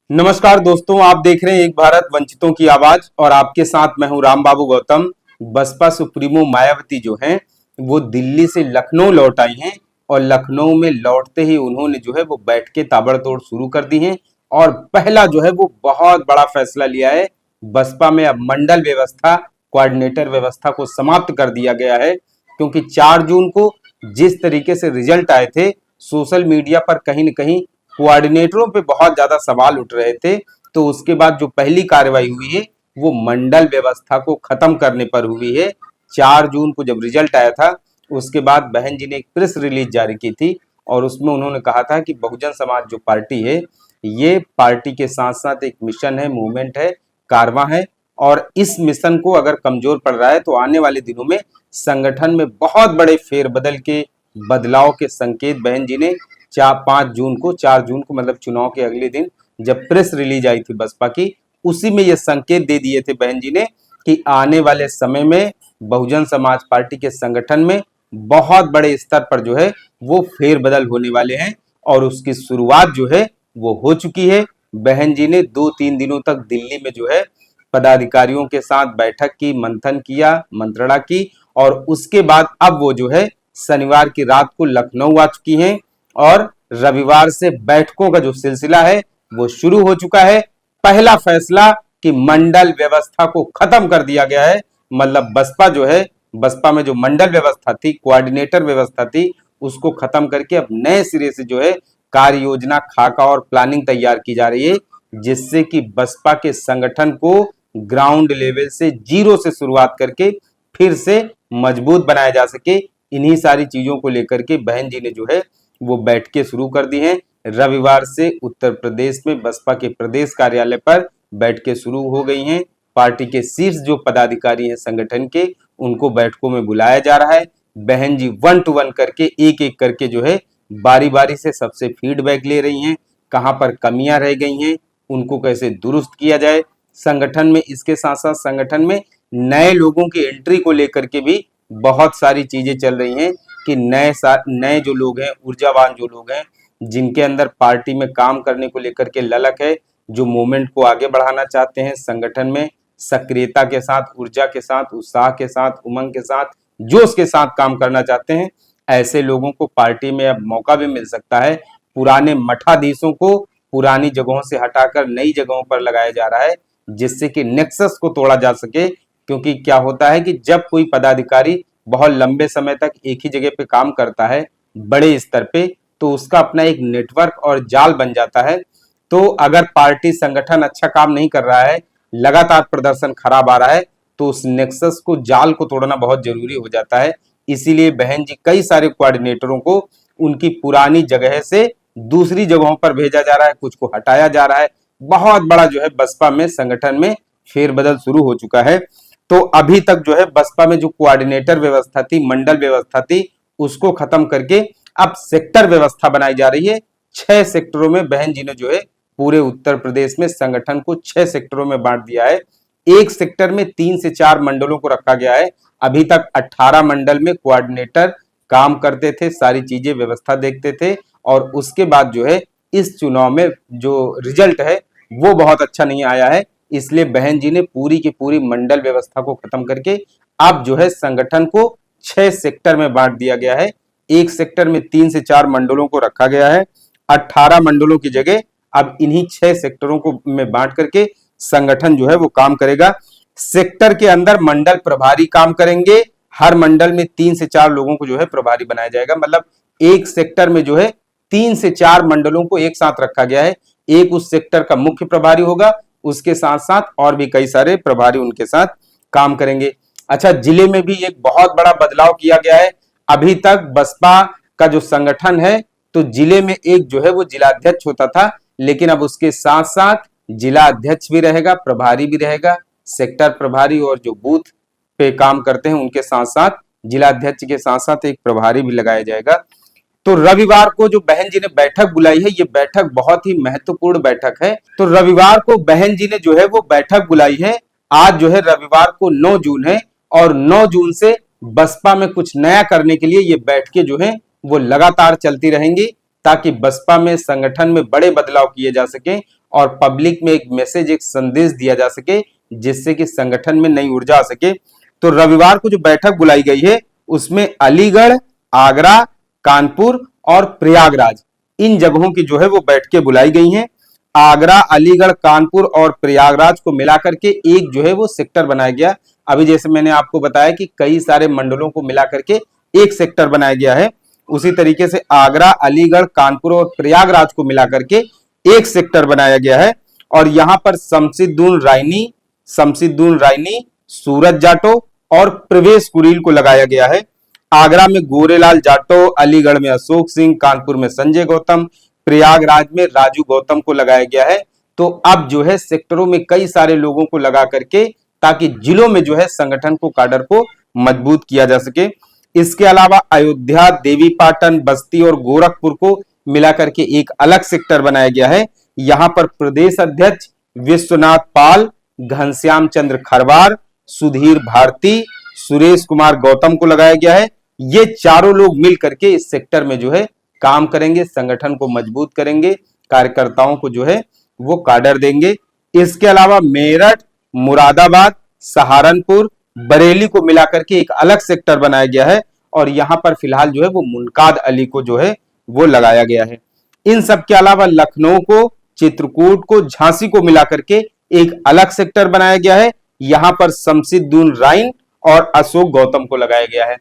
नमस्कार दोस्तों, आप देख रहे हैं एक भारत वंचितों की आवाज और आपके साथ मैं हूं राम बाबू गौतम। बसपा सुप्रीमो मायावती जो हैं वो दिल्ली से लखनऊ लौट आई हैं और लखनऊ में लौटते ही उन्होंने जो है वो बैठकें ताबड़तोड़ शुरू कर दी हैं और पहला जो है वो बहुत बड़ा फैसला लिया है। बसपा में अब मंडल व्यवस्था, कोऑर्डिनेटर व्यवस्था को समाप्त कर दिया गया है, क्योंकि 4 जून को जिस तरीके से रिजल्ट आए थे सोशल मीडिया पर कहीं न कहीं कोऑर्डिनेटरों पे बहुत ज्यादा सवाल उठ रहे थे। तो उसके बाद जो पहली कार्रवाई हुई है वो मंडल व्यवस्था को खत्म करने पर हुई है। 4 जून को जब रिजल्ट आया था उसके बाद बहन जी ने एक प्रेस रिलीज जारी की थी और उसमें उन्होंने कहा था कि बहुजन समाज जो पार्टी है ये पार्टी के साथ साथ एक मिशन है, मूवमेंट है, कारवां है और इस मिशन को अगर कमजोर पड़ रहा है तो आने वाले दिनों में संगठन में बहुत बड़े फेरबदल के बदलाव के संकेत बहन जी ने 4 जून को मतलब चुनाव के अगले दिन जब प्रेस रिलीज आई थी बसपा की, उसी में ये संकेत दे दिए थे बहन जी ने कि आने वाले समय में बहुजन समाज पार्टी के संगठन में बहुत बड़े स्तर पर जो है वो फेरबदल होने वाले हैं और उसकी शुरुआत जो है वो हो चुकी है। बहन जी ने 2-3 दिनों तक दिल्ली में जो है पदाधिकारियों के साथ बैठक की, मंथन किया, मंत्रणा की और उसके बाद अब वो जो है शनिवार की रात को लखनऊ आ चुकी हैं और रविवार से बैठकों का जो सिलसिला है वो शुरू हो चुका है। पहला फैसला कि मंडल व्यवस्था को खत्म कर दिया गया है, मतलब बसपा जो है, बसपा में जो मंडल व्यवस्था थी, कोऑर्डिनेटर व्यवस्था थी, उसको खत्म करके अब नए सिरे से जो है कार्य योजना, खाका और प्लानिंग तैयार की जा रही है, जिससे कि बसपा के संगठन को ग्राउंड लेवल से जीरो से शुरुआत करके फिर से मजबूत बनाया जा सके। इन्हीं सारी चीजों को लेकर के बहन जी ने जो है वो बैठकें शुरू कर दी हैं। रविवार से उत्तर प्रदेश में बसपा के प्रदेश कार्यालय पर बैठकें शुरू हो गई हैं। पार्टी के शीर्ष जो पदाधिकारी हैं संगठन के, उनको बैठकों में बुलाया जा रहा है। बहन जी 1 to 1 करके एक एक करके जो है बारी बारी से सबसे फीडबैक ले रही हैं, कहां पर कमियां रह गई हैं, उनको कैसे दुरुस्त किया जाए। संगठन में इसके साथ साथ संगठन में नए लोगों की एंट्री को लेकर के भी बहुत सारी चीजें चल रही हैं कि नए जो लोग हैं, ऊर्जावान जो लोग हैं, जिनके अंदर पार्टी में काम करने को लेकर के ललक है, जो मूवमेंट को आगे बढ़ाना चाहते हैं, संगठन में सक्रियता के साथ, ऊर्जा के साथ, उत्साह के साथ, उमंग के साथ, जोश के साथ काम करना चाहते हैं, ऐसे लोगों को पार्टी में अब मौका भी मिल सकता है। पुराने मठाधीशों को पुरानी जगहों से हटाकर नई जगहों पर लगाया जा रहा है, जिससे कि नेक्सस को तोड़ा जा सके। क्योंकि क्या होता है कि जब कोई पदाधिकारी बहुत लंबे समय तक एक ही जगह पे काम करता है बड़े स्तर पे, तो उसका अपना एक नेटवर्क और जाल बन जाता है। तो अगर पार्टी संगठन अच्छा काम नहीं कर रहा है, लगातार प्रदर्शन खराब आ रहा है, तो उस नेक्सस को, जाल को तोड़ना बहुत जरूरी हो जाता है। इसीलिए बहन जी कई सारे कोऑर्डिनेटरों को उनकी पुरानी जगह से दूसरी जगहों पर भेजा जा रहा है, कुछ को हटाया जा रहा है। बहुत बड़ा जो है बसपा में, संगठन में फेरबदल शुरू हो चुका है। तो अभी तक जो है बसपा में जो कोऑर्डिनेटर व्यवस्था थी, मंडल व्यवस्था थी, उसको खत्म करके अब सेक्टर व्यवस्था बनाई जा रही है। 6 सेक्टरों में बहन जी ने जो है पूरे उत्तर प्रदेश में संगठन को 6 सेक्टरों में बांट दिया है। एक सेक्टर में 3 से 4 मंडलों को रखा गया है। अभी तक 18 मंडल में कोऑर्डिनेटर काम करते थे, सारी चीजें व्यवस्था देखते थे और उसके बाद जो है इस चुनाव में जो रिजल्ट है वो बहुत अच्छा नहीं आया है। इसलिए बहन जी ने पूरी की पूरी मंडल व्यवस्था को खत्म करके अब जो है संगठन को 6 सेक्टर में बांट दिया गया है। एक सेक्टर में 3 से 4 मंडलों को रखा गया है। 18 मंडलों की जगह अब इन्हीं 6 सेक्टरों को में बांट करके संगठन जो है वो काम करेगा। सेक्टर के अंदर मंडल प्रभारी काम करेंगे। हर मंडल में 3 से 4 लोगों को जो है प्रभारी बनाया जाएगा। मतलब एक सेक्टर में जो है 3 से 4 मंडलों को एक साथ रखा गया है। एक उस सेक्टर का मुख्य प्रभारी होगा, उसके साथ साथ और भी कई सारे प्रभारी उनके साथ काम करेंगे। अच्छा, जिले में भी एक बहुत बड़ा बदलाव किया गया है। अभी तक बसपा का जो संगठन है तो जिले में एक जो है वो जिलाध्यक्ष होता था, लेकिन अब उसके साथ साथ जिला अध्यक्ष भी रहेगा, प्रभारी भी रहेगा, सेक्टर प्रभारी और जो बूथ पे काम करते हैं उनके साथ साथ जिलाध्यक्ष के साथ साथ एक प्रभारी भी लगाया जाएगा। तो रविवार को जो बहन जी ने बैठक बुलाई है, ये बैठक बहुत ही महत्वपूर्ण बैठक है। तो रविवार को बहन जी ने जो है वो बैठक बुलाई है। आज जो है रविवार को 9 जून है और 9 जून से बसपा में कुछ नया करने के लिए ये बैठकें जो है वो लगातार चलती रहेंगी, ताकि बसपा में, संगठन में बड़े बदलाव किए जा सके और पब्लिक में एक मैसेज, एक संदेश दिया जा सके, जिससे कि संगठन में नई ऊर्जा आ सके। तो रविवार को जो बैठक बुलाई गई है उसमें अलीगढ़, आगरा, कानपुर और प्रयागराज, इन जगहों की जो है वो बैठकें बुलाई गई हैं। आगरा, अलीगढ़, कानपुर और प्रयागराज को मिलाकर के एक जो है वो सेक्टर बनाया गया। अभी जैसे मैंने आपको बताया कि कई सारे मंडलों को मिलाकर के एक सेक्टर बनाया गया है, उसी तरीके से आगरा, अलीगढ़, कानपुर और प्रयागराज को मिलाकर के एक सेक्टर बनाया गया है। और यहां पर शमशिद्दुन रायनी, सूरज जाटो और प्रवेश कुरील को लगाया गया है। आगरा में गोरेलाल जाटो, अलीगढ़ में अशोक सिंह, कानपुर में संजय गौतम, प्रयागराज में राजू गौतम को लगाया गया है। तो अब जो है सेक्टरों में कई सारे लोगों को लगा करके, ताकि जिलों में जो है संगठन को, काडर को मजबूत किया जा सके। इसके अलावा अयोध्या, देवीपाटन, बस्ती और गोरखपुर को मिलाकर के एक अलग सेक्टर बनाया गया है। यहां पर प्रदेश अध्यक्ष विश्वनाथ पाल, घनश्याम चंद्र खरवार, सुधीर भारती, सुरेश कुमार गौतम को लगाया गया है। ये चारों लोग मिल करके इस सेक्टर में जो है काम करेंगे, संगठन को मजबूत करेंगे, कार्यकर्ताओं को जो है वो काडर देंगे। इसके अलावा मेरठ, मुरादाबाद, सहारनपुर, बरेली को मिलाकर के एक अलग सेक्टर बनाया गया है और यहां पर फिलहाल जो है वो मुनकाद अली को जो है वो लगाया गया है। इन सब के अलावा लखनऊ को, चित्रकूट को, झांसी को मिलाकर के एक अलग सेक्टर बनाया गया है। यहां पर शमशिद्दुन राइन और अशोक गौतम को लगाया गया है।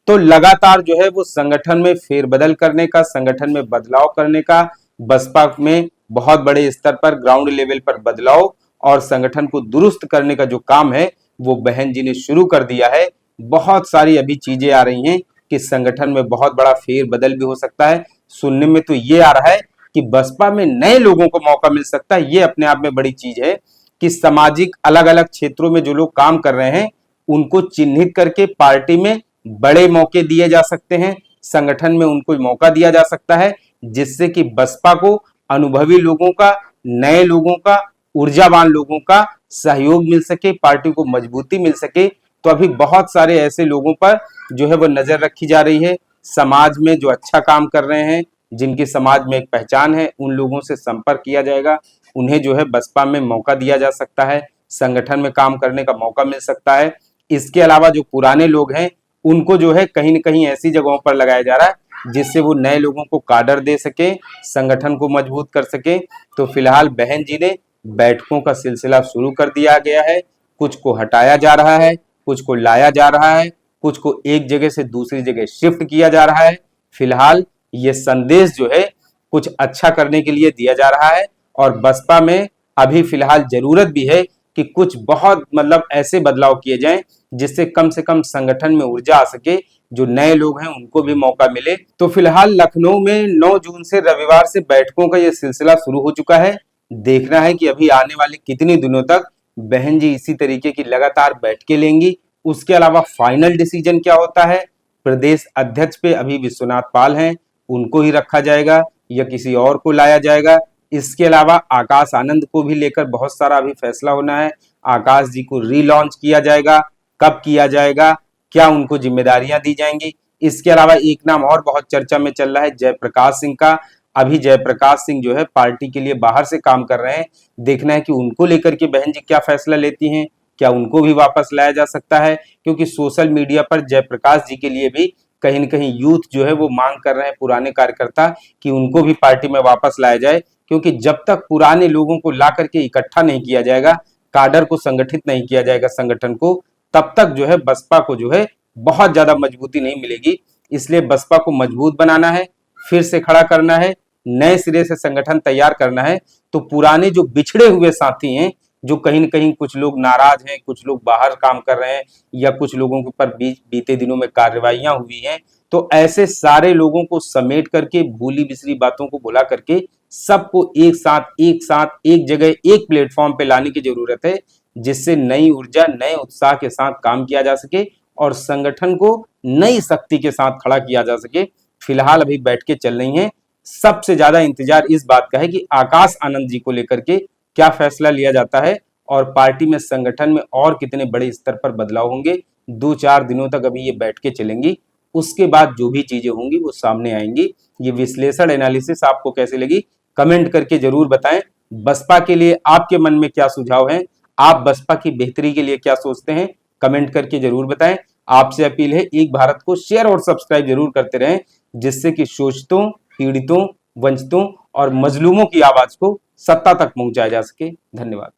तो लगातार जो है वो संगठन में फेरबदल करने का, संगठन में बदलाव करने का, बसपा में बहुत बड़े स्तर पर, ग्राउंड लेवल पर बदलाव और संगठन को दुरुस्त करने का जो काम है वो बहन जी ने शुरू कर दिया है। बहुत सारी अभी चीजें आ रही हैं कि संगठन में बहुत बड़ा फेरबदल भी हो सकता है। सुनने में तो ये आ रहा है कि बसपा में नए लोगों को मौका मिल सकता है। ये अपने आप में बड़ी चीज है कि सामाजिक अलग अलग क्षेत्रों में जो लोग काम कर रहे हैं उनको चिन्हित करके पार्टी में बड़े मौके दिए जा सकते हैं, संगठन में उनको मौका दिया जा सकता है, जिससे कि बसपा को अनुभवी लोगों का, नए लोगों का, ऊर्जावान लोगों का सहयोग मिल सके, पार्टी को मजबूती मिल सके। तो अभी बहुत सारे ऐसे लोगों पर जो है वो नजर रखी जा रही है। समाज में जो अच्छा काम कर रहे हैं, जिनकी समाज में एक पहचान है, उन लोगों से संपर्क किया जाएगा, उन्हें जो है बसपा में मौका दिया जा सकता है, संगठन में काम करने का मौका मिल सकता है। इसके अलावा जो पुराने लोग हैं उनको जो है कहीं न कहीं ऐसी जगहों पर लगाया जा रहा है जिससे वो नए लोगों को काडर दे सके, संगठन को मजबूत कर सके। तो फिलहाल बहन जी ने बैठकों का सिलसिला शुरू कर दिया गया है। कुछ को हटाया जा रहा है, कुछ को लाया जा रहा है, कुछ को एक जगह से दूसरी जगह शिफ्ट किया जा रहा है। फिलहाल ये संदेश जो है कुछ अच्छा करने के लिए दिया जा रहा है और बसपा में अभी फिलहाल जरूरत भी है कि कुछ बहुत ऐसे बदलाव किए जाएं जिससे कम से कम संगठन में ऊर्जा आ सके, जो नए लोग हैं उनको भी मौका मिले। तो फिलहाल लखनऊ में 9 जून से रविवार से बैठकों का ये सिलसिला शुरू हो चुका है। देखना है कि अभी आने वाले कितने दिनों तक बहन जी इसी तरीके की लगातार बैठकें लेंगी। उसके अलावा फाइनल डिसीजन क्या होता है, प्रदेश अध्यक्ष पे अभी विश्वनाथ पाल हैं, उनको ही रखा जाएगा या किसी और को लाया जाएगा। इसके अलावा आकाश आनंद को भी लेकर बहुत सारा अभी फैसला होना है। आकाश जी को रीलॉन्च किया जाएगा, कब किया जाएगा, क्या उनको जिम्मेदारियां दी जाएंगी। इसके अलावा एक नाम और बहुत चर्चा में चल रहा है, जयप्रकाश सिंह का। अभी जयप्रकाश सिंह जो है पार्टी के लिए बाहर से काम कर रहे हैं। देखना है कि उनको लेकर के बहन जी क्या फैसला लेती हैं, क्या उनको भी वापस लाया जा सकता है, क्योंकि सोशल मीडिया पर जयप्रकाश जी के लिए भी कहीं न कहीं यूथ जो है वो मांग कर रहे हैं, पुराने कार्यकर्ता, कि उनको भी पार्टी में वापस लाया जाए। क्योंकि जब तक पुराने लोगों को ला करके इकट्ठा नहीं किया जाएगा, काडर को संगठित नहीं किया जाएगा संगठन को, तब तक जो है बसपा को जो है बहुत ज्यादा मजबूती नहीं मिलेगी। इसलिए बसपा को मजबूत बनाना है, फिर से खड़ा करना है, नए सिरे से संगठन तैयार करना है। तो पुराने जो बिछड़े हुए साथी हैं, जो कहीं न कहीं कुछ लोग नाराज हैं, कुछ लोग बाहर काम कर रहे हैं या कुछ लोगों के ऊपर बीते दिनों में कार्रवाइयां हुई हैं, तो ऐसे सारे लोगों को समेट करके, भूली बिसरी बातों को भुला करके सबको एक साथ एक जगह, एक प्लेटफॉर्म पे लाने की जरूरत है, जिससे नई ऊर्जा, नए उत्साह के साथ काम किया जा सके और संगठन को नई शक्ति के साथ खड़ा किया जा सके। फिलहाल अभी बैठकें चल रही हैं। सबसे ज्यादा इंतजार इस बात का है कि आकाश आनंद जी को लेकर के क्या फैसला लिया जाता है और पार्टी में, संगठन में और कितने बड़े स्तर पर बदलाव होंगे। 2-4 दिनों तक अभी ये बैठकें चलेंगी, उसके बाद जो भी चीजें होंगी वो सामने आएंगी। ये विश्लेषण, एनालिसिस आपको कैसे लगी, कमेंट करके जरूर बताएं। बसपा के लिए आपके मन में क्या सुझाव है, आप बसपा की बेहतरी के लिए क्या सोचते हैं, कमेंट करके जरूर बताएं। आपसे अपील है एक भारत को शेयर और सब्सक्राइब जरूर करते रहें, जिससे कि शोषितों, पीड़ितों, वंचितों और मजलूमों की आवाज को सत्ता तक पहुंचाया जा सके। धन्यवाद।